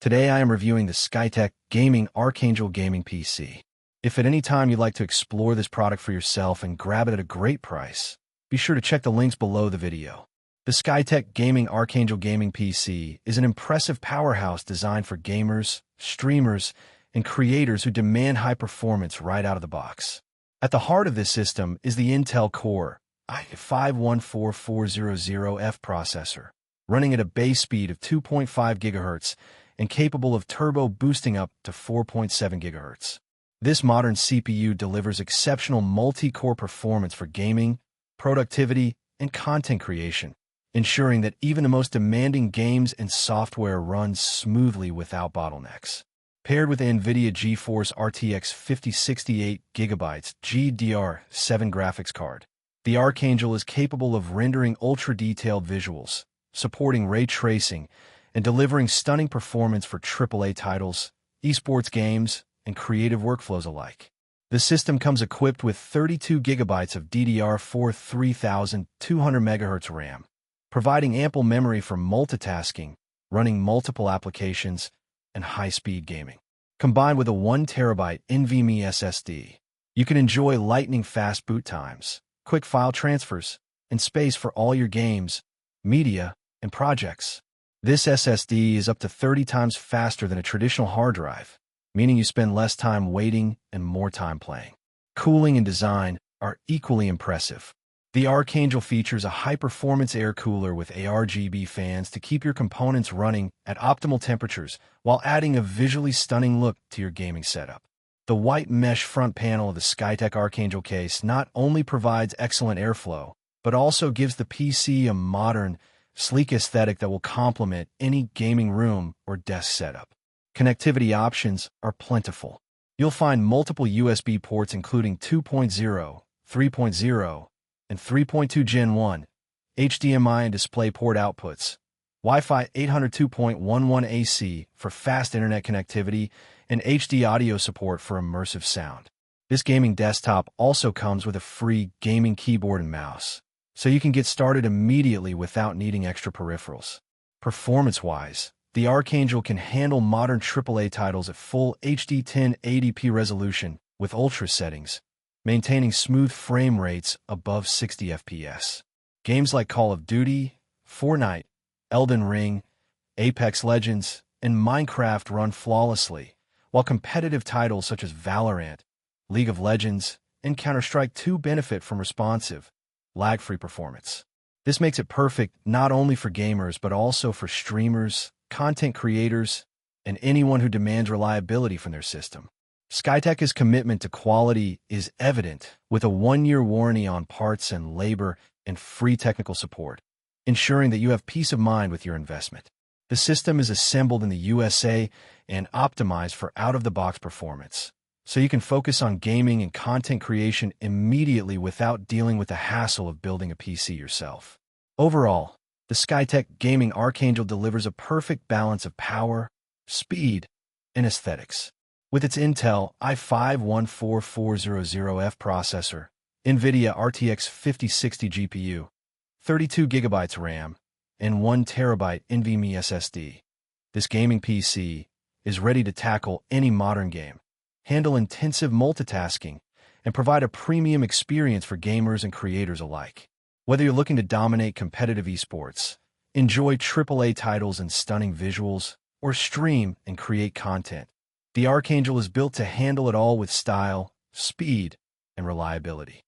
Today I am reviewing the Skytech Gaming Archangel Gaming PC. If at any time you'd like to explore this product for yourself and grab it at a great price, be sure to check the links below the video. The Skytech Gaming Archangel Gaming PC is an impressive powerhouse designed for gamers, streamers, and creators who demand high performance right out of the box. At the heart of this system is the Intel Core i5-14400F processor, running at a base speed of 2.5 GHz and capable of turbo boosting up to 4.7 GHz. This modern CPU delivers exceptional multi-core performance for gaming, productivity, and content creation, ensuring that even the most demanding games and software runs smoothly without bottlenecks. Paired with the NVIDIA GeForce RTX 5068 GB GDDR4 graphics card, the Archangel is capable of rendering ultra-detailed visuals, supporting ray tracing, and delivering stunning performance for AAA titles, esports games, and creative workflows alike. The system comes equipped with 32 GB of DDR4 3200 MHz RAM, providing ample memory for multitasking, running multiple applications, and high-speed gaming. Combined with a 1TB NVMe SSD, you can enjoy lightning-fast boot times, quick file transfers, and space for all your games, media, and projects. This SSD is up to 30 times faster than a traditional hard drive, meaning you spend less time waiting and more time playing. Cooling and design are equally impressive. The Archangel features a high-performance air cooler with ARGB fans to keep your components running at optimal temperatures while adding a visually stunning look to your gaming setup. The white mesh front panel of the Skytech Archangel case not only provides excellent airflow, but also gives the PC a modern, sleek aesthetic that will complement any gaming room or desk setup. Connectivity options are plentiful. You'll find multiple USB ports including 2.0, 3.0, and 3.2 Gen 1, HDMI and DisplayPort outputs, Wi-Fi 802.11 AC for fast internet connectivity, and HD audio support for immersive sound. This gaming desktop also comes with a free gaming keyboard and mouse, so you can get started immediately without needing extra peripherals. Performance-wise, the Archangel can handle modern AAA titles at full HD 1080p resolution with ultra settings, maintaining smooth frame rates above 60 FPS. Games like Call of Duty, Fortnite, Elden Ring, Apex Legends, and Minecraft run flawlessly, while competitive titles such as Valorant, League of Legends, and Counter-Strike 2 benefit from responsive, lag-free performance. This makes it perfect not only for gamers but also for streamers, content creators, and anyone who demands reliability from their system. Skytech's commitment to quality is evident, with a 1-year warranty on parts and labor and free technical support, ensuring that you have peace of mind with your investment. The system is assembled in the USA and optimized for out-of-the-box performance, so you can focus on gaming and content creation immediately without dealing with the hassle of building a PC yourself. Overall, the Skytech Gaming Archangel delivers a perfect balance of power, speed, and aesthetics. With its Intel i5-14400F processor, NVIDIA RTX 5060 GPU, 32 GB RAM, and 1TB NVMe SSD, this gaming PC is ready to tackle any modern game, handle intensive multitasking, and provide a premium experience for gamers and creators alike. Whether you're looking to dominate competitive esports, enjoy AAA titles and stunning visuals, or stream and create content, the Archangel is built to handle it all with style, speed, and reliability.